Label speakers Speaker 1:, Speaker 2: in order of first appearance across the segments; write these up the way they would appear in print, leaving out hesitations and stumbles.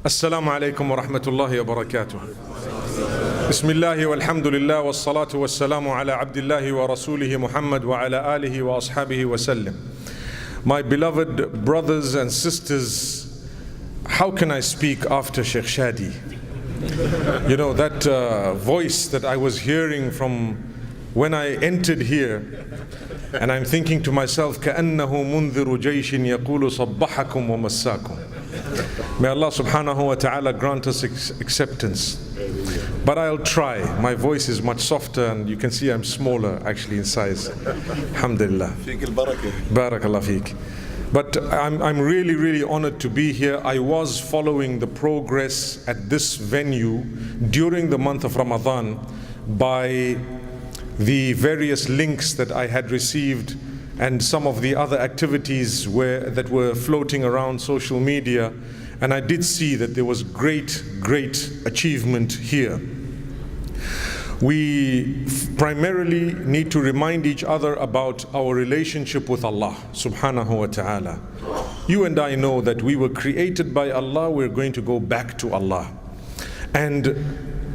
Speaker 1: Assalamu alaikum wa rahmatullahi wa barakatuh. Bismillahi walhamdulillah wassalatu wassalamu ala abdillahi wa rasulihi Muhammad wa ala alihi wa ashabihi wa sallam. My beloved brothers and sisters, how can I speak after Sheikh Shadi? You know, that voice that I was hearing from when I entered here, and I'm thinking to myself, كَأَنَّهُ مُنذِرُ جَيْشٍ يَقُولُ صَبَّحَكُمْ وَمَسَّاكُمْ. May Allah subhanahu wa ta'ala grant us acceptance. But I'll try. My voice is much softer and you can see I'm smaller actually in size. Alhamdulillah. Barakallah feek. But I'm really honored to be here. I was following the progress at this venue during the month of Ramadan by the various links that I had received and some of the other activities that were floating around social media, and I did see that there was great achievement here. We primarily need to remind each other about our relationship with Allah subhanahu wa ta'ala. You and I know that we were created by Allah, we're going to go back to Allah. And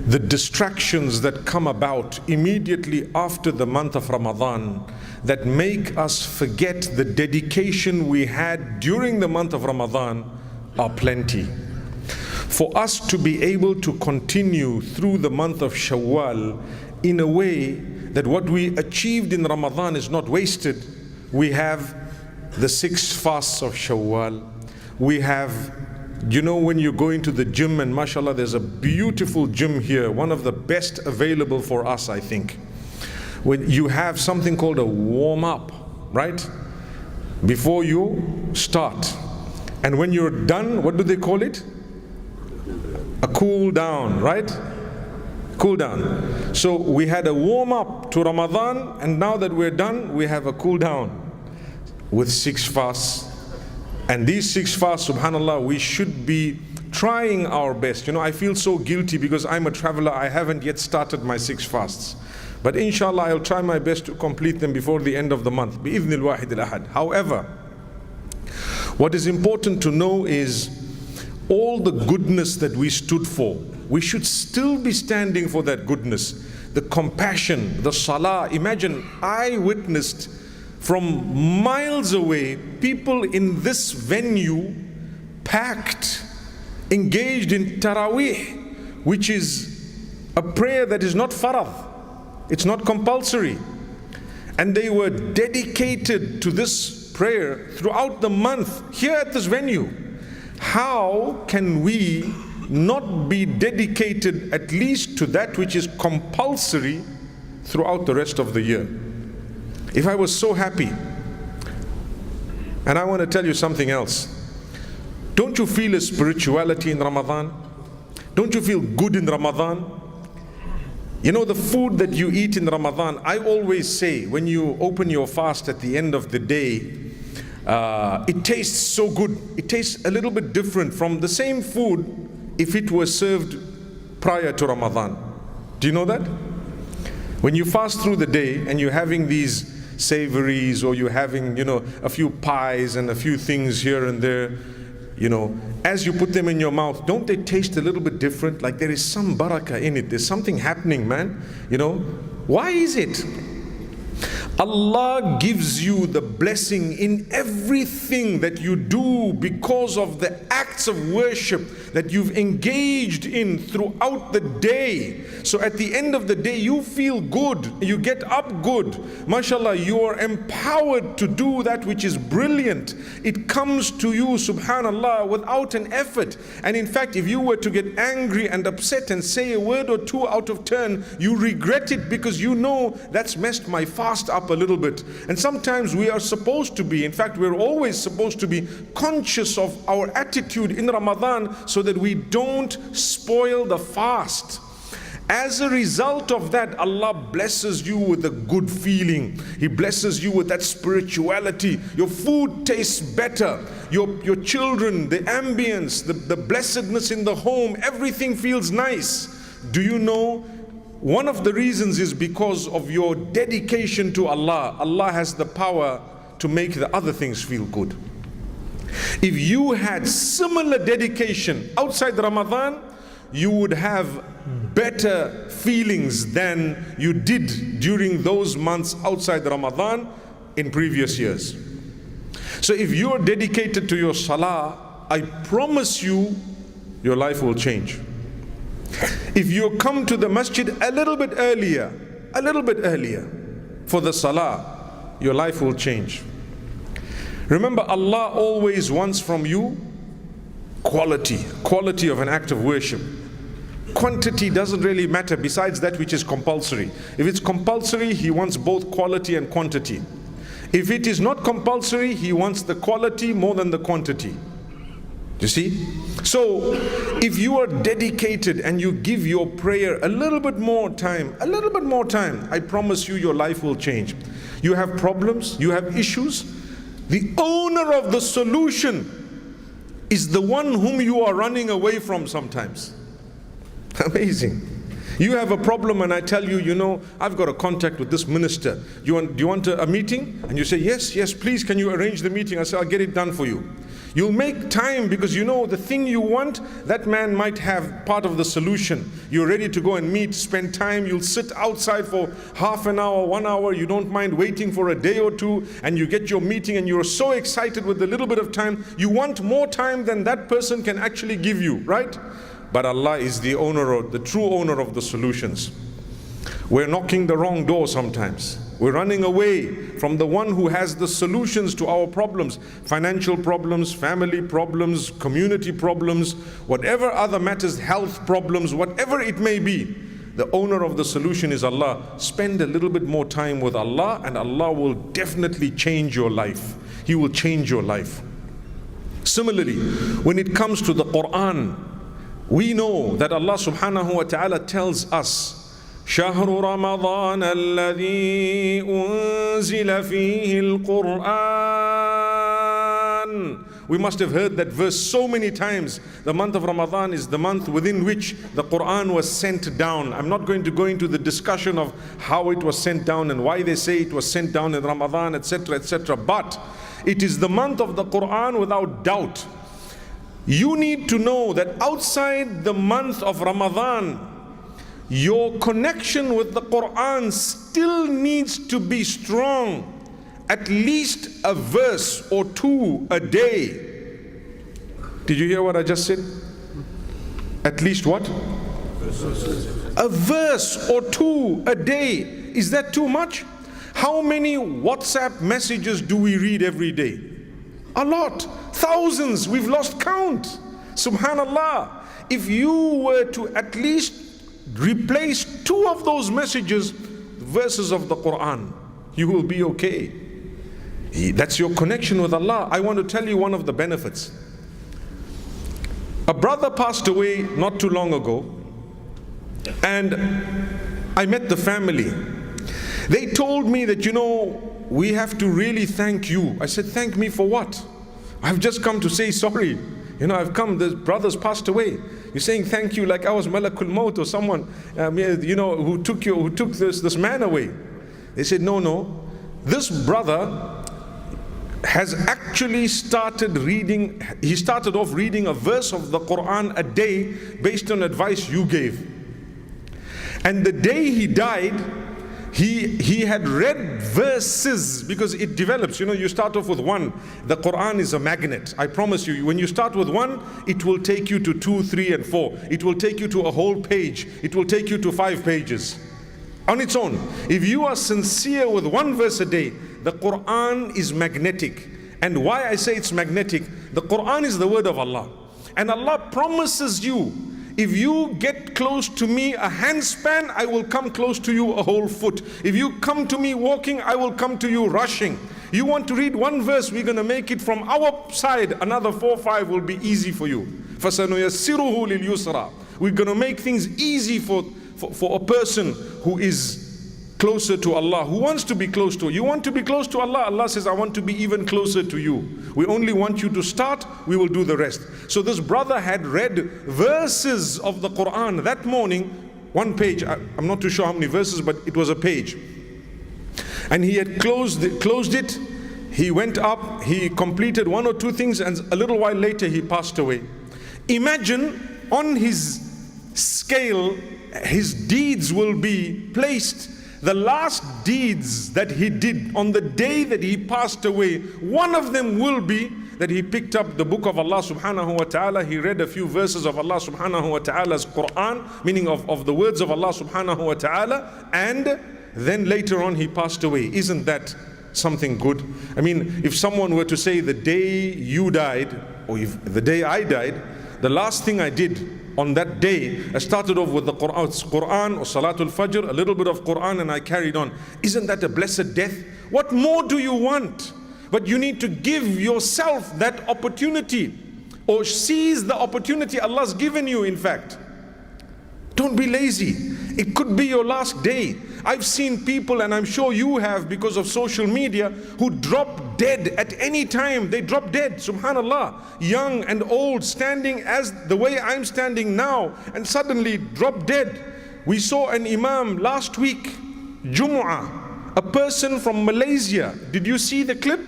Speaker 1: the distractions that come about immediately after the month of Ramadan that make us forget the dedication we had during the month of Ramadan are plenty. For us to be able to continue through the month of Shawwal in a way that what we achieved in Ramadan is not wasted, we have the 6 fasts of Shawwal. We have, you know, when you go into the gym, and mashallah there's a beautiful gym here, one of the best available for us, I think. When you have something called a warm-up, right? Before you start. And when you're done, what do they call it? A cool down, right? Cool down. So we had a warm-up to Ramadan, and now that we're done, we have a cool down with 6 fasts. And these 6 fasts, subhanAllah, we should be trying our best. You know, I feel so guilty because I'm a traveler. I haven't yet started my 6 fasts. But inshallah, I'll try my best to complete them before the end of the month. بِإِذْنِ الْوَاحِدِ الْأَحَدِ. However, what is important to know is all the goodness that we stood for, we should still be standing for that goodness. The compassion, the salah. Imagine, I witnessed from miles away people in this venue packed, engaged in Taraweeh, which is a prayer that is not farad. It's not compulsory. And they were dedicated to this prayer throughout the month here at this venue. How can we not be dedicated at least to that which is compulsory throughout the rest of the year? If I was so happy, and I want to tell you something else. Don't you feel a spirituality in Ramadan? Don't you feel good in Ramadan? You know, the food that you eat in Ramadan, I always say, when you open your fast at the end of the day, it tastes so good. It tastes a little bit different from the same food if it was served prior to Ramadan. Do you know that? When you fast through the day and you're having these savories, or you're having, you know, a few pies and a few things here and there, you know, as you put them in your mouth, don't they taste a little bit different? Like there is some barakah in it. There's something happening, man. You know, why is it? Allah gives you the blessing in everything that you do because of the acts of worship that you've engaged in throughout the day. So at the end of the day, you feel good, you get up good. MashaAllah, you are empowered to do that which is brilliant. It comes to you, subhanAllah, without an effort. And in fact, if you were to get angry and upset and say a word or two out of turn, you regret it because you know that's messed my fast up a little bit. And sometimes we are supposed to be, in fact, we're always supposed to be conscious of our attitude in Ramadan so that we don't spoil the fast. As a result of that, Allah blesses you with a good feeling. He blesses you with that spirituality. Your food tastes better. Your children, the ambience, the blessedness in the home, everything feels nice. Do you know, one of the reasons is because of your dedication to Allah. Allah has the power to make the other things feel good. If you had similar dedication outside Ramadan, you would have better feelings than you did during those months outside Ramadan in previous years. So if you're dedicated to your salah, I promise you, your life will change. If you come to the masjid a little bit earlier for the salah, your life will change. Remember, Allah always wants from you quality of an act of worship. Quantity doesn't really matter besides that which is compulsory. If it's compulsory, He wants both quality and quantity. If it is not compulsory, He wants the quality more than the quantity. You see? So, if you are dedicated and you give your prayer a little bit more time, I promise you, your life will change. You have problems, you have issues. The owner of the solution is the one whom you are running away from sometimes. Amazing. You have a problem and I tell you, you know, I've got a contact with this minister. Do you want a meeting? And you say, yes, please, can you arrange the meeting? I say, I'll get it done for you. You'll make time because you know the thing you want, that man might have part of the solution. You're ready to go and meet, spend time. You'll sit outside for half an hour, 1 hour. You don't mind waiting for a day or two, and you get your meeting and you're so excited with the little bit of time. You want more time than that person can actually give you, right? But Allah is the owner, the true owner of the solutions. We're knocking the wrong door sometimes. We're running away from the one who has the solutions to our problems, financial problems, family problems, community problems, whatever other matters, health problems, whatever it may be. The owner of the solution is Allah. Spend a little bit more time with Allah and Allah will definitely change your life. He will change your life. Similarly, when it comes to the Quran, we know that Allah subhanahu wa ta'ala tells us, شهر رمضان الذي أنزل فيه القرآن. We must have heard that verse so many times. The month of Ramadan is the month within which the Quran was sent down. I'm not going to go into the discussion of how it was sent down and why they say it was sent down in Ramadan, etc., etc. But it is the month of the Quran without doubt. You need to know that outside the month of Ramadan, your connection with the Quran still needs to be strong. At least a verse or two a day. Did you hear what I just said? At least what? A verse or two a day. Is that too much? How many WhatsApp messages do we read every day? A lot. Thousands. We've lost count. Subhanallah. If you were to at least replace two of those messages, verses of the Quran, you will be okay. That's your connection with Allah. I want to tell you one of the benefits. A brother passed away not too long ago, and I met the family. They told me that, you know, we have to really thank you. I said, thank me for what? I've just come to say sorry. You know, I've come, the brother's passed away. You're saying thank you like I was Malakul Maut or someone, you know, who took this man away. They said, no. This brother has actually started reading, he started off reading a verse of the Quran a day based on advice you gave. And the day he died, he had read verses, because it develops. You know, you start off with one. The Quran is a magnet. I promise you, when you start with one, it will take you to 2, 3, and 4. It will take you to a whole page. It will take you to 5 pages on its own. If you are sincere with one verse a day, the Quran is magnetic. And why I say it's magnetic, the Quran is the word of Allah. And Allah promises you, if you get close to me a handspan, I will come close to you a whole foot. If you come to me walking, I will come to you rushing. You want to read one verse, we're going to make it from our side. Another 4 or 5 will be easy for you. فَسَنُيَسِّرُهُ لِلْيُسْرَى. We're going to make things easy for a person who is closer to Allah, who wants to be close to you. Want to be close to Allah? Allah says, I want to be even closer to you. We only want you to start, we will do the rest. So this brother had read verses of the Quran that morning, 1 page. I'm not too sure how many verses, but it was a page. And he had closed it, he went up, he completed one or two things, and a little while later he passed away. Imagine on his scale, his deeds will be placed. The last deeds that he did on the day that he passed away, one of them will be that he picked up the book of Allah subhanahu wa ta'ala. He read a few verses of Allah subhanahu wa ta'ala's Quran, meaning of the words of Allah subhanahu wa ta'ala, and then later on he passed away. Isn't that something good? I mean, if someone were to say the day you died, or if the day I died, the last thing I did on that day, I started off with the Quran or Salatul Fajr, a little bit of Quran, and I carried on. Isn't that a blessed death? What more do you want? But you need to give yourself that opportunity, or seize the opportunity Allah's given you, in fact. Don't be lazy. It could be your last day. I've seen people, and I'm sure you have because of social media, who drop dead at any time. They drop dead, subhanallah. Young and old, standing as the way I'm standing now, and suddenly drop dead. We saw an imam last week, Jumu'ah, a person from Malaysia. Did you see the clip?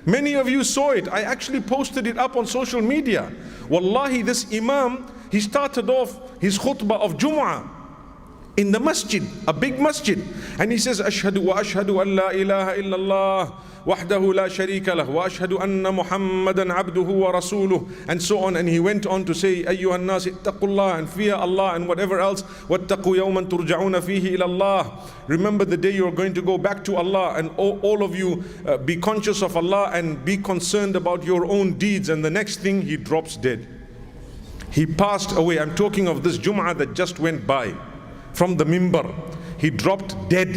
Speaker 1: Many of you saw it. I actually posted it up on social media. Wallahi, this imam, he started off his khutbah of Jumu'ah in the masjid, a big masjid, and he says, Ashhadu wa ashhadu an la ilaha illallah wahdahu la sharika lah wa ashhadu anna Muhammadan abduhu wa rasuluh, and so on. And he went on to say, ayyuhan nas ittaqullah, and fear Allah, and whatever else, wattaqu yawman turja'una fihi ila Allah, remember the day you're going to go back to Allah, and all of you be conscious of Allah and be concerned about your own deeds. And the next thing, he drops dead. He passed away. I'm talking of this Jum'ah that just went by. From the mimbar, he dropped dead.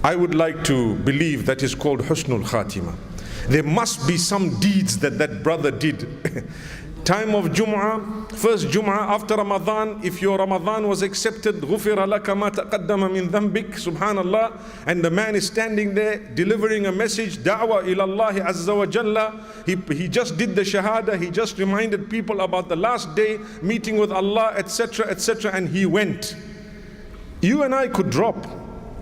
Speaker 1: I would like to believe that is called Husnul Khatima. There must be some deeds that that brother did. Time of Jum'ah, first Jum'ah after Ramadan, if your Ramadan was accepted, غُفِرَ لَكَ مَا تَقَدَّمَ مِن ذَنْبِكَ, subhanallah, and the man is standing there delivering a message, da'wah ila Allah azza wa jalla. He just did the shahada, he just reminded people about the last day, meeting with Allah, etc., etc., and he went. You and I could drop.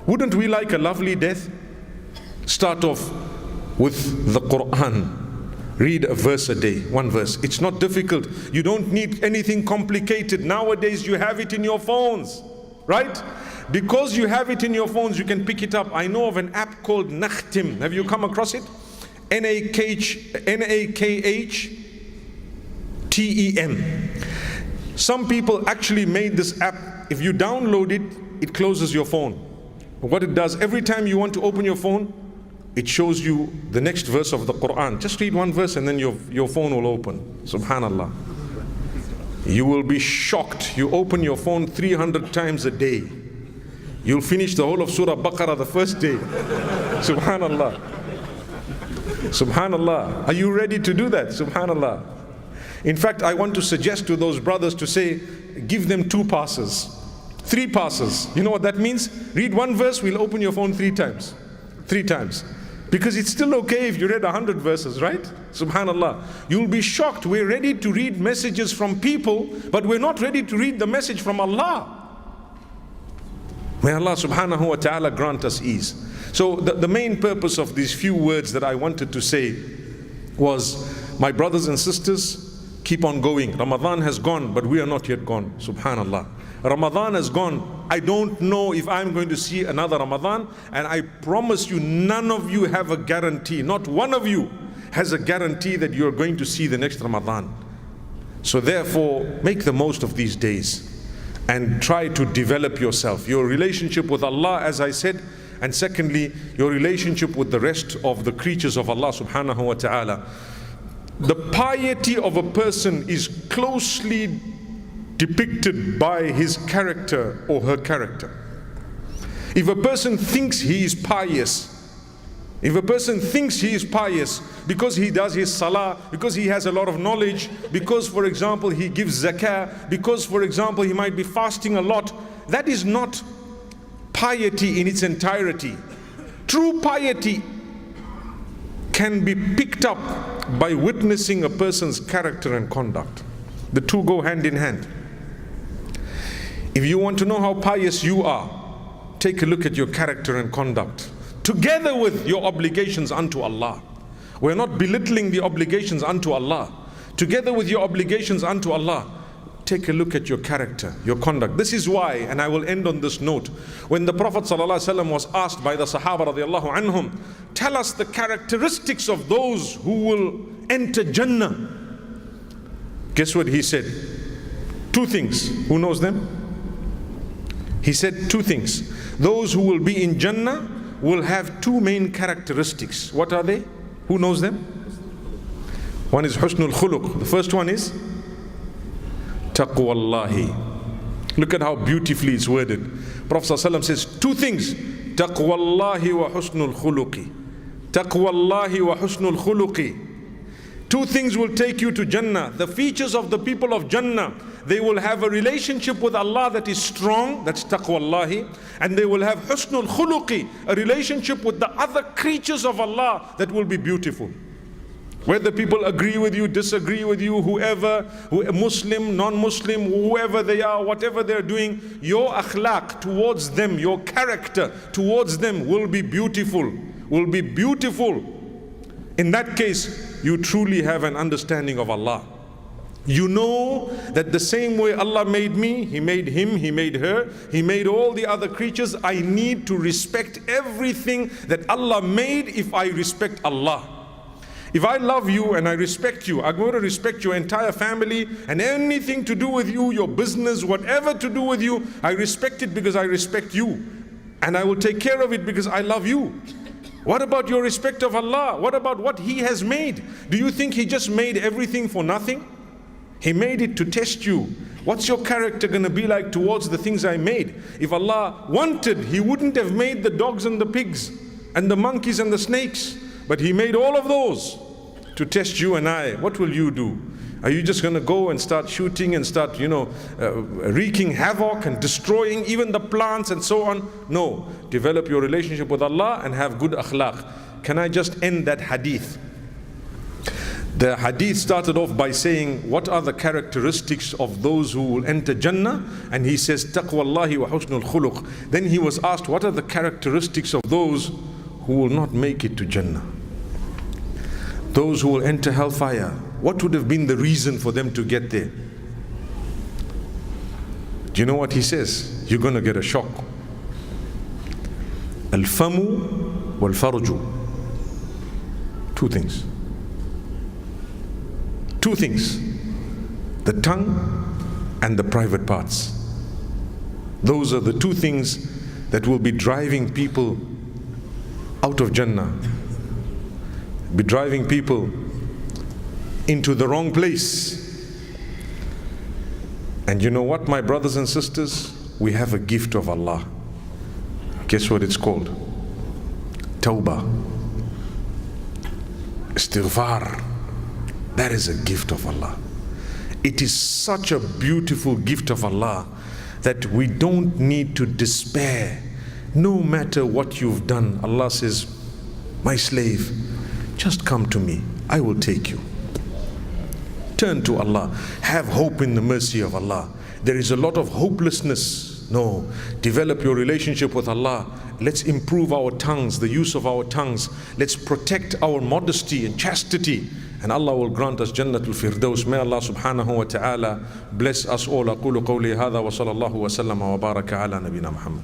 Speaker 1: Wouldn't we like a lovely death? Start off with the Quran. Read a verse a day, one verse. It's not difficult. You don't need anything complicated. Nowadays you have it in your phones, right? Because you have it in your phones, you can pick it up. I know of an app called Nakhtim. Have you come across it? Nakhtem. Some people actually made this app. If you download it, it closes your phone. What it does, every time you want to open your phone, it shows you the next verse of the Quran. Just read one verse and then your phone will open. Subhanallah. You will be shocked. You open your phone 300 times a day. You'll finish the whole of Surah Baqarah the first day. Subhanallah. Subhanallah. Are you ready to do that? Subhanallah. In fact, I want to suggest to those brothers to say, give them 2 passes, 3 passes. You know what that means? Read one verse, we'll open your phone 3 times. 3 times. Because it's still okay if you read 100 verses, right? Subhanallah. You'll be shocked. We're ready to read messages from people, but we're not ready to read the message from Allah. May Allah subhanahu wa ta'ala grant us ease. So the main purpose of these few words that I wanted to say was, my brothers and sisters, keep on going. Ramadan has gone, but we are not yet gone. Subhanallah. Ramadan has gone. I don't know if I'm going to see another Ramadan, and I promise you, none of you have a guarantee. Not one of you has a guarantee that you're going to see the next Ramadan. So therefore, make the most of these days and try to develop yourself, your relationship with Allah, as I said, and secondly, your relationship with the rest of the creatures of Allah subhanahu wa ta'ala. The piety of a person is closely depicted by his character or her character. If a person thinks he is pious, because he does his salah, because he has a lot of knowledge, because for example he gives zakah, because for example he might be fasting a lot, that is not piety in its entirety. True piety can be picked up by witnessing a person's character and conduct. The two go hand in hand. If you want to know how pious you are, take a look at your character and conduct. together with your obligations unto Allah. We're not belittling the obligations unto Allah. Together with your obligations unto Allah, take a look at your character, your conduct. This is why, and I will end on this note, when the Prophet ﷺ was asked by the Sahaba radiallahu anhum, tell us the characteristics of those who will enter Jannah. Guess what he said? Two things. Who knows them? He said two things. Those who will be in Jannah will have two main characteristics. What are they? Who knows them? One is husnul khuluq. The first one is taqwallahi. Look at how beautifully it's worded. Prophet ﷺ says two things. Taqwallahi wa husnul khuluqi. Taqwallahi wa husnul khuluqi. Two things will take you to Jannah. The features of the people of Jannah: they will have a relationship with Allah that is strong, that's taqwallahi, and they will have husnul khuluqi, a relationship with the other creatures of Allah that will be beautiful. Whether people agree with you, disagree with you, whoever, Muslim, non-Muslim, whoever they are, whatever they're doing, your akhlaq towards them, your character towards them will be beautiful, will be beautiful. In that case, you truly have an understanding of Allah. You know that the same way Allah made me, He made him, He made her, He made all the other creatures. I need to respect everything that Allah made if I respect Allah. If I love you and I respect you, I'm going to respect your entire family and anything to do with you, your business, whatever to do with you, I respect it because I respect you. And I will take care of it because I love you. What about your respect of Allah? What about what He has made? Do you think He just made everything for nothing? He made it to test you. What's your character going to be like towards the things I made? If Allah wanted, He wouldn't have made the dogs and the pigs and the monkeys and the snakes. But He made all of those to test you and I. What will you do? Are you just going to go and start shooting and start, wreaking havoc and destroying even the plants and so on? No. Develop your relationship with Allah and have good akhlaq. Can I just end that hadith? The hadith started off by saying, what are the characteristics of those who will enter Jannah? And he says, taqwallahi wa husnul khuluq. Then he was asked, what are the characteristics of those who will not make it to Jannah? Those who will enter hellfire. What would have been the reason for them to get there? Do you know what he says? You're going to get a shock. Al-famu wal-farju. Two things. Two things. The tongue and the private parts. Those are the two things that will be driving people out of Jannah. Be driving people into the wrong place. And you know what, my brothers and sisters? We have a gift of Allah. Guess what it's called? Tawbah. Istighfar. That is a gift of Allah. It is such a beautiful gift of Allah that we don't need to despair. No matter what you've done, Allah says, my slave, just come to me, I will take you. Turn to Allah. Have hope in the mercy of Allah. There is a lot of hopelessness. No. Develop your relationship with Allah. Let's improve our tongues, the use of our tongues. Let's protect our modesty and chastity. And Allah will grant us Jannatul Firdaus. May Allah subhanahu wa ta'ala bless us all. أقول قولي هذا وصلى الله وسلم وبارك على نبينا محمد.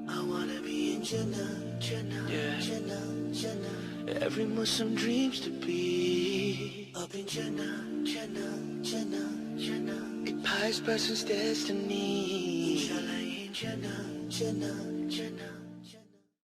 Speaker 2: I wanna be in Jannah, Jannah, yeah. Jannah, Jannah. Every Muslim dreams to be up in Jannah, Jannah, Jannah, Jannah. A pious person's destiny. Inshallah in Jannah, Jannah, Jannah.